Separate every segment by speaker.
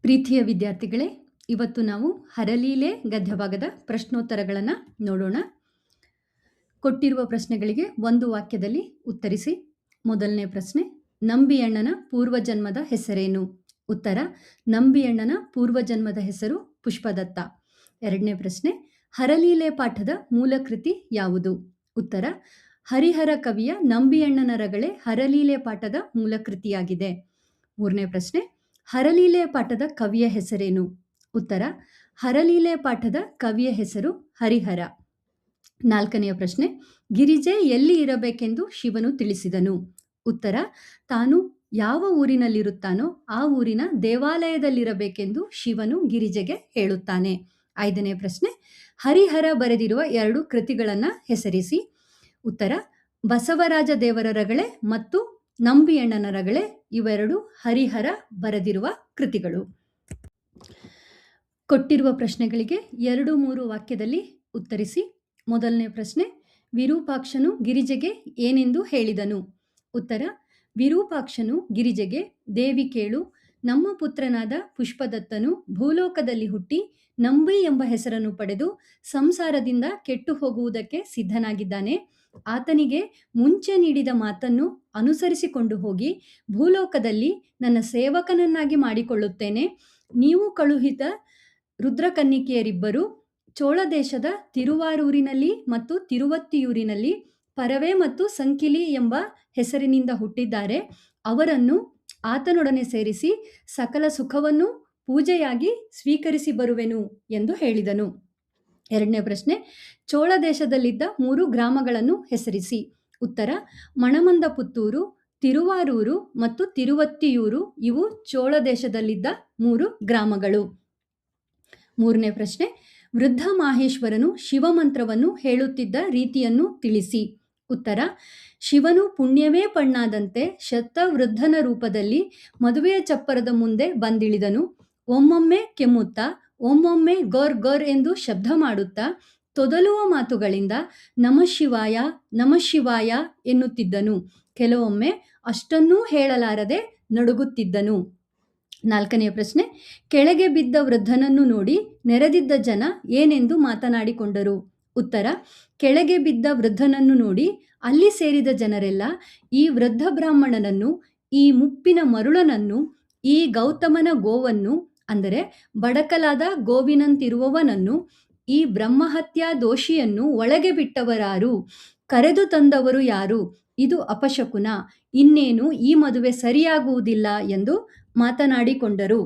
Speaker 1: ಪ್ರೀತಿಯ ವಿದ್ಯಾರ್ಥಿಗಳೇ, ಇವತ್ತು ನಾವು ಹರಲೀಲೆ ಗದ್ಯಭಾಗದ ಪ್ರಶ್ನೋತ್ತರಗಳನ್ನು ನೋಡೋಣ. ಕೊಟ್ಟಿರುವ ಪ್ರಶ್ನೆಗಳಿಗೆ ಒಂದು ವಾಕ್ಯದಲ್ಲಿ ಉತ್ತರಿಸಿ. ಮೊದಲನೇ ಪ್ರಶ್ನೆ, ನಂಬಿಯಣ್ಣನ ಪೂರ್ವಜನ್ಮದ ಹೆಸರೇನು? ಉತ್ತರ, ನಂಬಿಯಣ್ಣನ ಪೂರ್ವಜನ್ಮದ ಹೆಸರು ಪುಷ್ಪದತ್ತ. ಎರಡನೇ ಪ್ರಶ್ನೆ, ಹರಲೀಲೆ ಪಾಠದ ಮೂಲಕೃತಿ ಯಾವುದು? ಉತ್ತರ, ಹರಿಹರ ಕವಿಯ ನಂಬಿಯಣ್ಣನ ರಗಳೆ ಹರಲೀಲೆ ಪಾಠದ ಮೂಲಕೃತಿಯಾಗಿದೆ. ಮೂರನೇ ಪ್ರಶ್ನೆ, ಹರಲೀಲೆ ಪಾಠದ ಕವಿಯ ಹೆಸರೇನು? ಉತ್ತರ, ಹರಲೀಲೆ ಪಾಠದ ಕವಿಯ ಹೆಸರು ಹರಿಹರ. ನಾಲ್ಕನೆಯ ಪ್ರಶ್ನೆ, ಗಿರಿಜೆ ಎಲ್ಲಿ ಇರಬೇಕೆಂದು ಶಿವನು ತಿಳಿಸಿದನು? ಉತ್ತರ, ತಾನು ಯಾವ ಊರಿನಲ್ಲಿರುತ್ತಾನೋ ಆ ಊರಿನ ದೇವಾಲಯದಲ್ಲಿರಬೇಕೆಂದು ಶಿವನು ಗಿರಿಜೆಗೆ ಹೇಳುತ್ತಾನೆ. ಐದನೇ ಪ್ರಶ್ನೆ, ಹರಿಹರ ಬರೆದಿರುವ 2 ಕೃತಿಗಳನ್ನು ಹೆಸರಿಸಿ. ಉತ್ತರ, ಬಸವರಾಜ ದೇವರ ರಗಳೆ ಮತ್ತು ನಂಬಿಯಣ್ಣನ ರಗಳೆ ಇವೆರಡು ಹರಿಹರ ಬರೆದಿರುವ ಕೃತಿಗಳು. ಕೊಟ್ಟಿರುವ ಪ್ರಶ್ನೆಗಳಿಗೆ 2-3 ವಾಕ್ಯದಲ್ಲಿ ಉತ್ತರಿಸಿ. ಮೊದಲನೇ ಪ್ರಶ್ನೆ, ವಿರೂಪಾಕ್ಷನು ಗಿರಿಜೆಗೆ ಏನೆಂದು ಹೇಳಿದನು? ಉತ್ತರ, ವಿರೂಪಾಕ್ಷನು ಗಿರಿಜೆಗೆ, ದೇವಿ ಕೇಳು, ನಮ್ಮ ಪುತ್ರನಾದ ಪುಷ್ಪದತ್ತನು ಭೂಲೋಕದಲ್ಲಿ ಹುಟ್ಟಿ ನಂಬಿ ಎಂಬ ಹೆಸರನ್ನು ಪಡೆದು ಸಂಸಾರದಿಂದ ಕೆಟ್ಟು ಹೋಗುವುದಕ್ಕೆ ಸಿದ್ಧನಾಗಿದ್ದಾನೆ. ಆತನಿಗೆ ಮುಂಚೆ ನೀಡಿದ ಮಾತನ್ನು ಅನುಸರಿಸಿಕೊಂಡು ಹೋಗಿ ಭೂಲೋಕದಲ್ಲಿ ನನ್ನ ಸೇವಕನನ್ನಾಗಿ ಮಾಡಿಕೊಳ್ಳುತ್ತೇನೆ. ನೀವು ಕಳುಹಿತ ರುದ್ರಕನ್ನಿಕೆಯರಿಬ್ಬರು ಚೋಳ ದೇಶದ ತಿರುವಾರೂರಿನಲ್ಲಿ ಮತ್ತು ತಿರುವತ್ತಿಯೂರಿನಲ್ಲಿ ಪರವೆ ಮತ್ತು ಸಂಕಿಲಿ ಎಂಬ ಹೆಸರಿನಿಂದ ಹುಟ್ಟಿದ್ದಾರೆ. ಅವರನ್ನು ಆತನೊಡನೆ ಸೇರಿಸಿ ಸಕಲ ಸುಖವನ್ನು ಪೂಜೆಯಾಗಿ ಸ್ವೀಕರಿಸಿ ಬರುವೆನು ಎಂದು ಹೇಳಿದನು. ಎರಡನೇ ಪ್ರಶ್ನೆ, ಚೋಳ ದೇಶದಲ್ಲಿದ್ದ 3 ಗ್ರಾಮಗಳನ್ನು ಹೆಸರಿಸಿ. ಉತ್ತರ, ಮಣಮಂದಪುತ್ತೂರು, ತಿರುವಾರೂರು ಮತ್ತು ತಿರುವತ್ತಿಯೂರು ಇವು ಚೋಳ ದೇಶದಲ್ಲಿದ್ದ 3 ಗ್ರಾಮಗಳು. ಮೂರನೇ ಪ್ರಶ್ನೆ, ವೃದ್ಧ ಮಾಹೇಶ್ವರನು ಶಿವಮಂತ್ರವನ್ನು ಹೇಳುತ್ತಿದ್ದ ರೀತಿಯನ್ನು ತಿಳಿಸಿ. ಉತ್ತರ, ಶಿವನು ಪುಣ್ಯವೇ ಪಣ್ಣಾದಂತೆ ಶತವೃದ್ಧನ ರೂಪದಲ್ಲಿ ಮದುವೆಯ ಚಪ್ಪರದ ಮುಂದೆ ಬಂದಿಳಿದನು. ಒಮ್ಮೊಮ್ಮೆ ಕೆಮ್ಮುತ್ತಾ, ಒಮ್ಮೊಮ್ಮೆ ಗೋರ್ ಗೋರ್ ಎಂದು ಶಬ್ದ ಮಾಡುತ್ತಾ, ತೊದಲುವ ಮಾತುಗಳಿಂದ ನಮಃಶಿವಾಯ ನಮಃಶಿವಾಯ ಎನ್ನುತ್ತಿದ್ದನು. ಕೆಲವೊಮ್ಮೆ ಅಷ್ಟನ್ನೂ ಹೇಳಲಾರದೆ ನಡುಗುತ್ತಿದ್ದನು. ನಾಲ್ಕನೆಯ ಪ್ರಶ್ನೆ, ಕೆಳಗೆ ಬಿದ್ದ ವೃದ್ಧನನ್ನು ನೋಡಿ ನೆರೆದಿದ್ದ ಜನ ಏನೆಂದು ಮಾತನಾಡಿಕೊಂಡರು? ಉತ್ತರ, ಕೆಳಗೆ ಬಿದ್ದ ವೃದ್ಧನನ್ನು ನೋಡಿ ಅಲ್ಲಿ ಸೇರಿದ ಜನರೆಲ್ಲ ಈ ವೃದ್ಧ ಬ್ರಾಹ್ಮಣನನ್ನು, ಈ ಮುಪ್ಪಿನ ಮರುಳನನ್ನು, ಈ ಗೌತಮನ ಗೋವನ್ನು ಅಂದರೆ ಬಡಕಲಾದ ಗೋವಿನಂತಿರುವವನನ್ನು, ಈ ಬ್ರಹ್ಮಹತ್ಯಾ ದೋಷಿಯನ್ನು ಒಳಗೆ ಬಿಟ್ಟವರಾರು? ಕರೆದು ತಂದವರು ಯಾರು? ಇದು ಅಪಶಕುನ. ಇನ್ನೇನು ಈ ಮದುವೆ ಸರಿಯಾಗುವುದಿಲ್ಲ ಎಂದು ಮಾತನಾಡಿಕೊಂಡರು.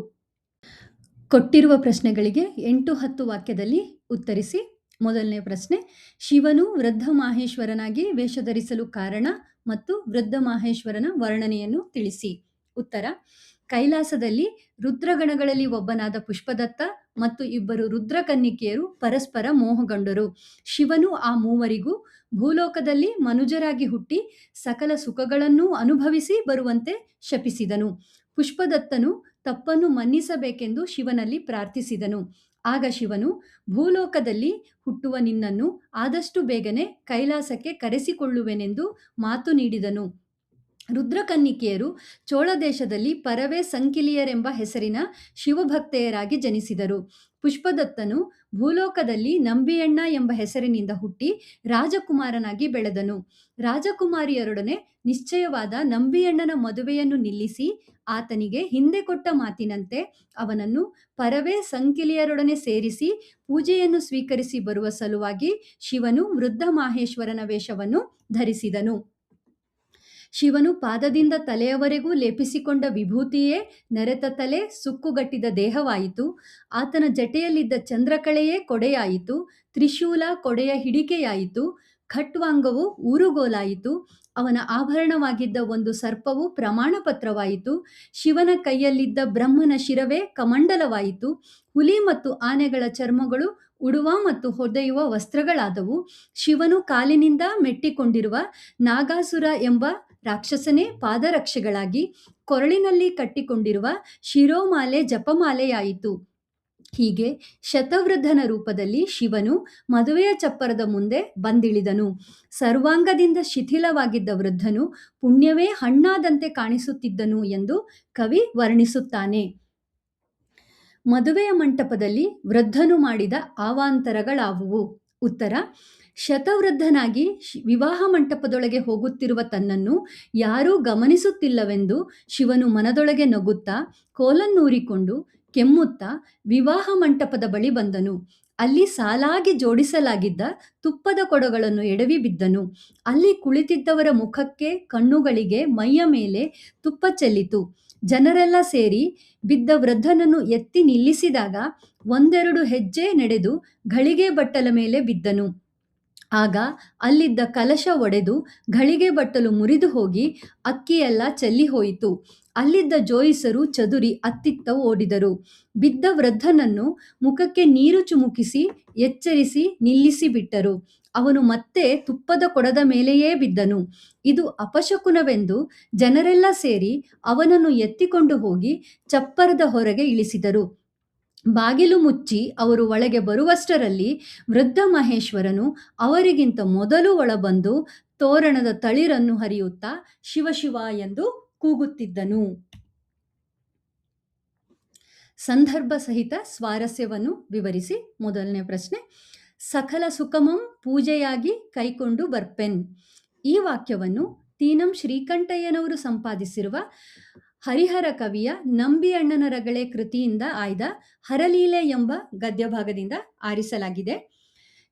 Speaker 1: ಕೊಟ್ಟಿರುವ ಪ್ರಶ್ನೆಗಳಿಗೆ 8-10 ವಾಕ್ಯದಲ್ಲಿ ಉತ್ತರಿಸಿ. ಮೊದಲನೇ ಪ್ರಶ್ನೆ, ಶಿವನು ವೃದ್ಧ ಮಾಹೇಶ್ವರನಾಗಿ ವೇಷಧರಿಸಲು ಕಾರಣ ಮತ್ತು ವೃದ್ಧ ಮಾಹೇಶ್ವರನ ವರ್ಣನೆಯನ್ನು ತಿಳಿಸಿ. ಉತ್ತರ, ಕೈಲಾಸದಲ್ಲಿ ರುದ್ರಗಣಗಳಲ್ಲಿ ಒಬ್ಬನಾದ ಪುಷ್ಪದತ್ತ ಮತ್ತು 2 ರುದ್ರಕನ್ನಿಕೆಯರು ಪರಸ್ಪರ ಮೋಹಗೊಂಡರು. ಶಿವನು ಆ ಮೂವರಿಗೂ ಭೂಲೋಕದಲ್ಲಿ ಮನುಜರಾಗಿ ಹುಟ್ಟಿ ಸಕಲ ಸುಖಗಳನ್ನೂ ಅನುಭವಿಸಿ ಬರುವಂತೆ ಶಪಿಸಿದನು. ಪುಷ್ಪದತ್ತನು ತಪ್ಪನ್ನು ಮನ್ನಿಸಬೇಕೆಂದು ಶಿವನಲ್ಲಿ ಪ್ರಾರ್ಥಿಸಿದನು. ಆಗ ಶಿವನು, ಭೂಲೋಕದಲ್ಲಿ ಹುಟ್ಟುವ ನಿನ್ನನ್ನು ಆದಷ್ಟು ಬೇಗನೆ ಕೈಲಾಸಕ್ಕೆ ಕರೆಸಿಕೊಳ್ಳುವೆನೆಂದು ಮಾತು ನೀಡಿದನು. ರುದ್ರಕನ್ನಿಕೆಯರು ಚೋಳ ದೇಶದಲ್ಲಿ ಪರವೆ ಸಂಕಿಲಿಯರೆಂಬ ಹೆಸರಿನ ಶಿವಭಕ್ತೆಯರಾಗಿ ಜನಿಸಿದರು. ಪುಷ್ಪದತ್ತನು ಭೂಲೋಕದಲ್ಲಿ ನಂಬಿಯಣ್ಣ ಎಂಬ ಹೆಸರಿನಿಂದ ಹುಟ್ಟಿ ರಾಜಕುಮಾರನಾಗಿ ಬೆಳೆದನು. ರಾಜಕುಮಾರಿಯರೊಡನೆ ನಿಶ್ಚಯವಾದ ನಂಬಿಯಣ್ಣನ ಮದುವೆಯನ್ನು ನಿಲ್ಲಿಸಿ ಆತನಿಗೆ ಹಿಂದೆ ಕೊಟ್ಟ ಮಾತಿನಂತೆ ಅವನನ್ನು ಪರವೆ ಸಂಕಿಲಿಯರೊಡನೆ ಸೇರಿಸಿ ಪೂಜೆಯನ್ನು ಸ್ವೀಕರಿಸಿ ಬರುವ ಸಲುವಾಗಿ ಶಿವನು ವೃದ್ಧ ಮಾಹೇಶ್ವರನ ವೇಷವನ್ನು ಧರಿಸಿದನು. ಶಿವನು ಪಾದದಿಂದ ತಲೆಯವರೆಗೂ ಲೇಪಿಸಿಕೊಂಡ ವಿಭೂತಿಯೇ ನೆರೆತ ತಲೆ, ಸುಕ್ಕುಗಟ್ಟಿದ ದೇಹವಾಯಿತು. ಆತನ ಜಟೆಯಲ್ಲಿದ್ದ ಚಂದ್ರಕಳೆಯೇ ಕೊಡೆಯಾಯಿತು. ತ್ರಿಶೂಲ ಕೊಡೆಯ ಹಿಡಿಕೆಯಾಯಿತು. ಖಟ್ವಾಂಗವು ಊರುಗೋಲಾಯಿತು. ಅವನ ಆಭರಣವಾಗಿದ್ದ ಒಂದು ಸರ್ಪವು ಪ್ರಮಾಣ ಪತ್ರವಾಯಿತು. ಶಿವನ ಕೈಯಲ್ಲಿದ್ದ ಬ್ರಹ್ಮನ ಶಿರವೇ ಕಮಂಡಲವಾಯಿತು. ಹುಲಿ ಮತ್ತು ಆನೆಗಳ ಚರ್ಮಗಳು ಉಡುವ ಮತ್ತು ಹೊದೆಯುವ ವಸ್ತ್ರಗಳಾದವು. ಶಿವನು ಕಾಲಿನಿಂದ ಮೆಟ್ಟಿಕೊಂಡಿರುವ ನಾಗಾಸುರ ಎಂಬ ರಾಕ್ಷಸನೇ ಪಾದರಕ್ಷೆಗಳಾಗಿ, ಕೊರಳಿನಲ್ಲಿ ಕಟ್ಟಿಕೊಂಡಿರುವ ಶಿರೋಮಾಲೆ ಜಪಮಾಲೆಯಾಯಿತು. ಹೀಗೆ ಶತವೃದ್ಧನ ರೂಪದಲ್ಲಿ ಶಿವನು ಮದುವೆಯ ಚಪ್ಪರದ ಮುಂದೆ ಬಂದಿಳಿದನು. ಸರ್ವಾಂಗದಿಂದ ಶಿಥಿಲವಾಗಿದ್ದ ವೃದ್ಧನು ಪುಣ್ಯವೇ ಹಣ್ಣಾದಂತೆ ಕಾಣಿಸುತ್ತಿದ್ದನು ಎಂದು ಕವಿ ವರ್ಣಿಸುತ್ತಾನೆ. ಮದುವೆಯ ಮಂಟಪದಲ್ಲಿ ವೃದ್ಧನು ಮಾಡಿದ ಅವಾಂತರಗಳಾವುವು? ಉತ್ತರ: ಶತವೃದ್ಧನಾಗಿ ವಿವಾಹ ಮಂಟಪದೊಳಗೆ ಹೋಗುತ್ತಿರುವ ತನ್ನನ್ನು ಯಾರೂ ಗಮನಿಸುತ್ತಿಲ್ಲವೆಂದು ಶಿವನು ಮನದೊಳಗೆ ನಗುತ್ತಾ ಕೋಲನ್ನೂರಿಕೊಂಡು ಕೆಮ್ಮುತ್ತಾ ವಿವಾಹ ಮಂಟಪದ ಬಳಿ ಬಂದನು. ಅಲ್ಲಿ ಸಾಲಾಗಿ ಜೋಡಿಸಲಾಗಿದ್ದ ತುಪ್ಪದ ಕೊಡಗಳನ್ನು ಎಡವಿ ಬಿದ್ದನು. ಅಲ್ಲಿ ಕುಳಿತಿದ್ದವರ ಮುಖಕ್ಕೆ, ಕಣ್ಣುಗಳಿಗೆ, ಮೈಯ ಮೇಲೆ ತುಪ್ಪ ಚೆಲ್ಲಿತು. ಜನರೆಲ್ಲ ಸೇರಿ ಬಿದ್ದ ವೃದ್ಧನನ್ನು ಎತ್ತಿ ನಿಲ್ಲಿಸಿದಾಗ ಒಂದೆರಡು ಹೆಜ್ಜೆ ನಡೆದು ಘಳಿಗೆ ಬಟ್ಟಲ ಮೇಲೆ ಬಿದ್ದನು. ಆಗ ಅಲ್ಲಿದ್ದ ಕಲಶ ಒಡೆದು ಘಳಿಗೆ ಬಟ್ಟಲು ಮುರಿದು ಹೋಗಿ ಅಕ್ಕಿಯೆಲ್ಲ ಚೆಲ್ಲಿ ಹೋಯಿತು. ಅಲ್ಲಿದ್ದ ಜೋಯಿಸರು ಚದುರಿ ಅತ್ತಿತ್ತ ಓಡಿದರು. ಬಿದ್ದ ವೃದ್ಧನನ್ನು ಮುಖಕ್ಕೆ ನೀರು ಚುಮುಕಿಸಿ ಎಚ್ಚರಿಸಿ ನಿಲ್ಲಿಸಿ ಬಿಟ್ಟರು. ಅವನು ಮತ್ತೆ ತುಪ್ಪದ ಕೊಡದ ಮೇಲೆಯೇ ಬಿದ್ದನು. ಇದು ಅಪಶಕುನವೆಂದು ಜನರೆಲ್ಲ ಸೇರಿ ಅವನನ್ನು ಎತ್ತಿಕೊಂಡು ಹೋಗಿ ಚಪ್ಪರದ ಹೊರಗೆ ಇಳಿಸಿದರು. ಬಾಗಿಲು ಮುಚ್ಚಿ ಅವರು ಒಳಗೆ ಬರುವಷ್ಟರಲ್ಲಿ ವೃದ್ಧ ಮಹೇಶ್ವರನು ಅವರಿಗಿಂತ ಮೊದಲು ಒಳಬಂದು ತೋರಣದ ತಳಿರನ್ನು ಹರಿಯುತ್ತಾ ಶಿವ ಶಿವ ಎಂದು ಕೂಗುತ್ತಿದ್ದನು. ಸಂದರ್ಭ ಸಹಿತ ಸ್ವಾರಸ್ಯವನ್ನು ವಿವರಿಸಿ. ಮೊದಲನೇ ಪ್ರಶ್ನೆ: ಸಕಲ ಸುಖಮಂ ಪೂಜೆಯಾಗಿ ಕೈಕೊಂಡು ಬರ್ಪೆನ್. ಈ ವಾಕ್ಯವನ್ನು ತೀನಂ ಶ್ರೀಕಂಠಯ್ಯನವರು ಸಂಪಾದಿಸಿರುವ ಹರಿಹರ ಕವಿಯ ನಂಬಿ ಅಣ್ಣನ ರಗಳೆ ಕೃತಿಯಿಂದ ಆಯ್ದ ಹರಲೀಲೆ ಎಂಬ ಗದ್ಯಭಾಗದಿಂದ ಆರಿಸಲಾಗಿದೆ.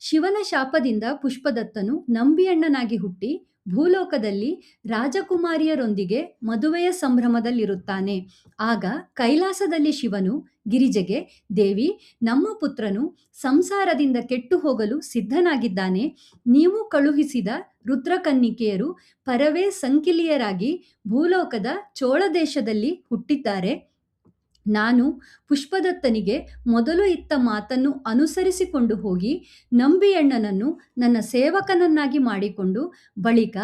Speaker 1: ಶಿವನ ಶಾಪದಿಂದ ಪುಷ್ಪದತ್ತನು ನಂಬಿಯಣ್ಣನಾಗಿ ಹುಟ್ಟಿ ಭೂಲೋಕದಲ್ಲಿ ರಾಜಕುಮಾರಿಯರೊಂದಿಗೆ ಮದುವೆಯ ಸಂಭ್ರಮದಲ್ಲಿರುತ್ತಾನೆ. ಆಗ ಕೈಲಾಸದಲ್ಲಿ ಶಿವನು ಗಿರಿಜೆಗೆ, ದೇವಿ, ನಮ್ಮ ಪುತ್ರನು ಸಂಸಾರದಿಂದ ಕೆಟ್ಟು ಹೋಗಲು ಸಿದ್ಧನಾಗಿದ್ದಾನೆ. ನೀವು ಕಳುಹಿಸಿದ ರುದ್ರಕನ್ನಿಕೆಯರು ಪರವೇ ಸಂಕಿಲಿಯರಾಗಿ ಭೂಲೋಕದ ಚೋಳ ದೇಶದಲ್ಲಿ ಹುಟ್ಟಿದ್ದಾರೆ. ನಾನು ಪುಷ್ಪದತ್ತನಿಗೆ ಮೊದಲು ಇತ್ತ ಮಾತನ್ನು ಅನುಸರಿಸಿಕೊಂಡು ಹೋಗಿ ನಂಬಿಯಣ್ಣನನ್ನು ನನ್ನ ಸೇವಕನನ್ನಾಗಿ ಮಾಡಿಕೊಂಡು ಬಳಿಕ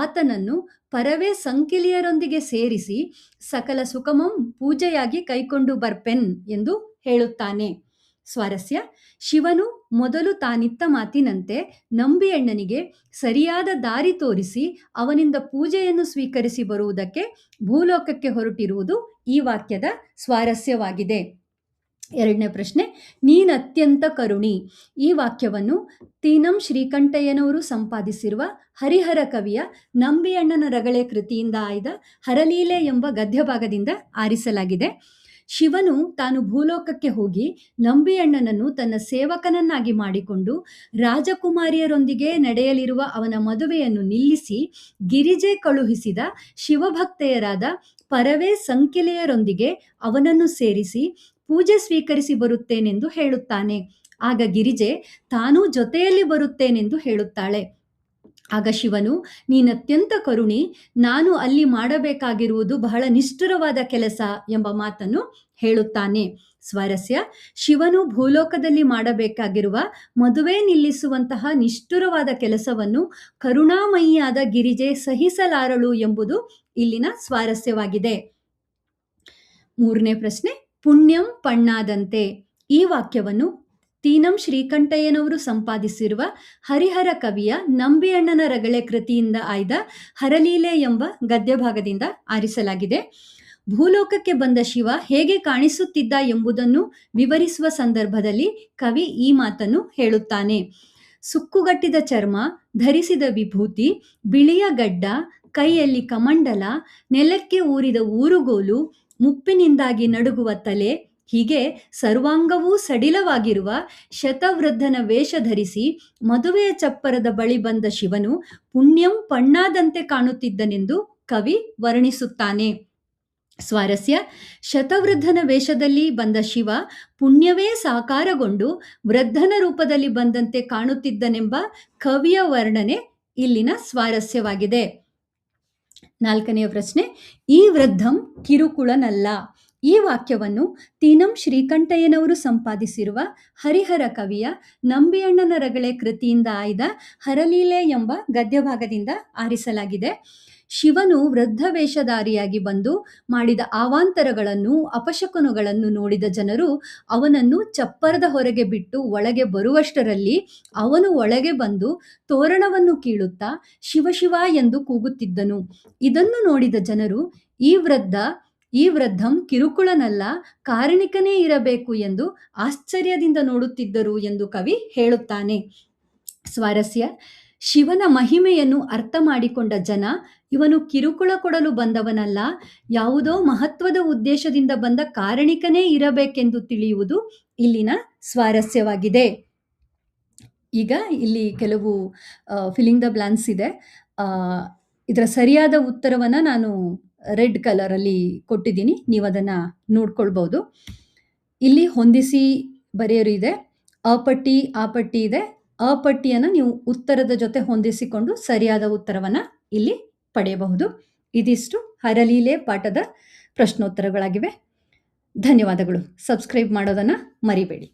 Speaker 1: ಆತನನ್ನು ಪರವೇ ಸಂಕಿಲಿಯರೊಂದಿಗೆ ಸೇರಿಸಿ ಸಕಲ ಸುಖಮಂ ಪೂಜೆಯಾಗಿ ಕೈಕೊಂಡು ಬರ್ಪೆನ್ ಎಂದು ಹೇಳುತ್ತಾನೆ. ಸ್ವಾರಸ್ಯ: ಶಿವನು ಮೊದಲು ತಾನಿತ್ತ ಮಾತಿನಂತೆ ನಂಬಿಯಣ್ಣನಿಗೆ ಸರಿಯಾದ ದಾರಿ ತೋರಿಸಿ ಅವನಿಂದ ಪೂಜೆಯನ್ನು ಸ್ವೀಕರಿಸಿ ಬರುವುದಕ್ಕೆ ಭೂಲೋಕಕ್ಕೆ ಹೊರಟಿರುವುದು ಈ ವಾಕ್ಯದ ಸ್ವಾರಸ್ಯವಾಗಿದೆ. ಎರಡನೇ ಪ್ರಶ್ನೆ: ನೀನತ್ಯಂತ ಕರುಣಿ. ಈ ವಾಕ್ಯವನ್ನು ತೀನಂ ಶ್ರೀಕಂಠಯ್ಯನವರು ಸಂಪಾದಿಸಿರುವ ಹರಿಹರ ಕವಿಯ ನಂಬಿಯಣ್ಣನ ರಗಳೆ ಕೃತಿಯಿಂದ ಆಯ್ದ ಹರಲೀಲೆ ಎಂಬ ಗದ್ಯಭಾಗದಿಂದ ಆರಿಸಲಾಗಿದೆ. ಶಿವನು ತಾನು ಭೂಲೋಕಕ್ಕೆ ಹೋಗಿ ನಂಬಿಯಣ್ಣನನ್ನು ತನ್ನ ಸೇವಕನನ್ನಾಗಿ ಮಾಡಿಕೊಂಡು ರಾಜಕುಮಾರಿಯರೊಂದಿಗೆ ನಡೆಯಲಿರುವ ಅವನ ಮದುವೆಯನ್ನು ನಿಲ್ಲಿಸಿ ಗಿರಿಜೆ ಕಳುಹಿಸಿದ ಶಿವಭಕ್ತೆಯರಾದ ಪರವೇ ಸಂಕಿಲೆಯರೊಂದಿಗೆ ಅವನನ್ನು ಸೇರಿಸಿ ಪೂಜೆ ಸ್ವೀಕರಿಸಿ ಬರುತ್ತೇನೆಂದು ಹೇಳುತ್ತಾನೆ. ಆಗ ಗಿರಿಜೆ ತಾನೂ ಜೊತೆಯಲ್ಲಿ ಬರುತ್ತೇನೆಂದು ಹೇಳುತ್ತಾಳೆ. ಆಗ ಶಿವನು, ನೀನತ್ಯಂತ ಕರುಣಿ, ನಾನು ಅಲ್ಲಿ ಮಾಡಬೇಕಾಗಿರುವುದು ಬಹಳ ನಿಷ್ಠುರವಾದ ಕೆಲಸ ಎಂಬ ಮಾತನ್ನು ಹೇಳುತ್ತಾನೆ. ಸ್ವಾರಸ್ಯ: ಶಿವನು ಭೂಲೋಕದಲ್ಲಿ ಮಾಡಬೇಕಾಗಿರುವ ಮದುವೆ ನಿಲ್ಲಿಸುವಂತಹ ನಿಷ್ಠುರವಾದ ಕೆಲಸವನ್ನು ಕರುಣಾಮಯಿಯಾದ ಗಿರಿಜೆ ಸಹಿಸಲಾರಳು ಎಂಬುದು ಇಲ್ಲಿನ ಸ್ವಾರಸ್ಯವಾಗಿದೆ. ಮೂರನೇ ಪ್ರಶ್ನೆ: ಪುಣ್ಯಂ ಪಣ್ಣಾದಂತೆ. ಈ ವಾಕ್ಯವನ್ನು ತೀನಂ ಶ್ರೀಕಂಠಯ್ಯನವರು ಸಂಪಾದಿಸಿರುವ ಹರಿಹರ ಕವಿಯ ನಂಬಿಯಣ್ಣನ ರಗಳೆ ಕೃತಿಯಿಂದ ಆಯ್ದ ಹರಲೀಲೆ ಎಂಬ ಗದ್ಯಭಾಗದಿಂದ ಆರಿಸಲಾಗಿದೆ. ಭೂಲೋಕಕ್ಕೆ ಬಂದ ಶಿವ ಹೇಗೆ ಕಾಣಿಸುತ್ತಿದ್ದ ಎಂಬುದನ್ನು ವಿವರಿಸುವ ಸಂದರ್ಭದಲ್ಲಿ ಕವಿ ಈ ಮಾತನ್ನು ಹೇಳುತ್ತಾನೆ. ಸುಕ್ಕುಗಟ್ಟಿದ ಚರ್ಮ, ಧರಿಸಿದ ವಿಭೂತಿ, ಬಿಳಿಯ ಗಡ್ಡ, ಕೈಯಲ್ಲಿ ಕಮಂಡಲ, ನೆಲಕ್ಕೆ ಊರಿದ ಊರುಗೋಲು, ಮುಪ್ಪಿನಿಂದಾಗಿ ನಡುಗುವ ತಲೆ, ಹೀಗೆ ಸರ್ವಾಂಗವೂ ಸಡಿಲವಾಗಿರುವ ಶತವೃದ್ಧನ ವೇಷ ಧರಿಸಿ ಮದುವೆಯ ಚಪ್ಪರದ ಬಳಿ ಬಂದ ಶಿವನು ಪುಣ್ಯಂ ಪಣ್ಣಾದಂತೆ ಕಾಣುತ್ತಿದ್ದನೆಂದು ಕವಿ ವರ್ಣಿಸುತ್ತಾನೆ. ಸ್ವಾರಸ್ಯ: ಶತವೃದ್ಧನ ವೇಷದಲ್ಲಿ ಬಂದ ಶಿವ ಪುಣ್ಯವೇ ಸಾಕಾರಗೊಂಡು ವೃದ್ಧನ ರೂಪದಲ್ಲಿ ಬಂದಂತೆ ಕಾಣುತ್ತಿದ್ದನೆಂಬ ಕವಿಯ ವರ್ಣನೆ ಇಲ್ಲಿನ ಸ್ವಾರಸ್ಯವಾಗಿದೆ. ನಾಲ್ಕನೆಯ ಪ್ರಶ್ನೆ: ಈ ವೃದ್ಧಂ ಕಿರುಕುಳನಲ್ಲ. ಈ ವಾಕ್ಯವನ್ನು ತೀನಂ ಶ್ರೀಕಂಠಯ್ಯನವರು ಸಂಪಾದಿಸಿರುವ ಹರಿಹರ ಕವಿಯ ನಂಬಿಯಣ್ಣನ ರಗಳೆ ಕೃತಿಯಿಂದ ಆಯ್ದ ಹರಲೀಲೆ ಎಂಬ ಗದ್ಯಭಾಗದಿಂದ ಆರಿಸಲಾಗಿದೆ. ಶಿವನು ವೃದ್ಧ ವೇಷಧಾರಿಯಾಗಿ ಬಂದು ಮಾಡಿದ ಅವಾಂತರಗಳನ್ನು, ಅಪಶಕುನಗಳನ್ನು ನೋಡಿದ ಜನರು ಅವನನ್ನು ಚಪ್ಪರದ ಹೊರಗೆ ಬಿಟ್ಟು ಒಳಗೆ ಬರುವಷ್ಟರಲ್ಲಿ ಅವನು ಒಳಗೆ ಬಂದು ತೋರಣವನ್ನು ಕೀಳುತ್ತಾ ಶಿವ ಶಿವ ಎಂದು ಕೂಗುತ್ತಿದ್ದನು. ಇದನ್ನು ನೋಡಿದ ಜನರು, ಈ ವೃದ್ಧ ಈ ವೃದ್ಧಂ ಕಿರುಕುಳನಲ್ಲ ಕಾರಣಿಕನೇ ಇರಬೇಕು ಎಂದು ಆಶ್ಚರ್ಯದಿಂದ ನೋಡುತ್ತಿದ್ದರು ಎಂದು ಕವಿ ಹೇಳುತ್ತಾನೆ. ಸ್ವಾರಸ್ಯ: ಶಿವನ ಮಹಿಮೆಯನ್ನು ಅರ್ಥ ಮಾಡಿಕೊಂಡ ಜನ ಇವನು ಕಿರುಕುಳ ಕೊಡಲು ಬಂದವನಲ್ಲ, ಯಾವುದೋ ಮಹತ್ವದ ಉದ್ದೇಶದಿಂದ ಬಂದ ಕಾರಣಿಕನೇ ಇರಬೇಕೆಂದು ತಿಳಿಯುವುದು ಇಲ್ಲಿನ ಸ್ವಾರಸ್ಯವಾಗಿದೆ. ಈಗ ಇಲ್ಲಿ ಕೆಲವು ಫಿಲ್ಲಿಂಗ್ ದ ಬ್ಲಾಂಕ್ಸ್ ಇದೆ. ಇದರ ಸರಿಯಾದ ಉತ್ತರವನ್ನು ನಾನು ರೆಡ್ ಕಲರಲ್ಲಿ ಕೊಟ್ಟಿದ್ದೀನಿ, ನೀವು ಅದನ್ನು ನೋಡ್ಕೊಳ್ಬೋದು. ಇಲ್ಲಿ ಹೊಂದಿಸಿ ಬರೆಯೋರು ಇದೆ, ಅಪಟ್ಟಿ ಆ ಪಟ್ಟಿ ಇದೆ. ಅಪಟ್ಟಿಯನ್ನು ನೀವು ಉತ್ತರದ ಜೊತೆ ಹೊಂದಿಸಿಕೊಂಡು ಸರಿಯಾದ ಉತ್ತರವನ್ನು ಇಲ್ಲಿ ಪಡೆಯಬಹುದು. ಇದಿಷ್ಟು ಹರಲೀಲೆ ಪಾಠದ ಪ್ರಶ್ನೋತ್ತರಗಳಾಗಿವೆ. ಧನ್ಯವಾದಗಳು. ಸಬ್ಸ್ಕ್ರೈಬ್ ಮಾಡೋದನ್ನು ಮರಿಬೇಡಿ.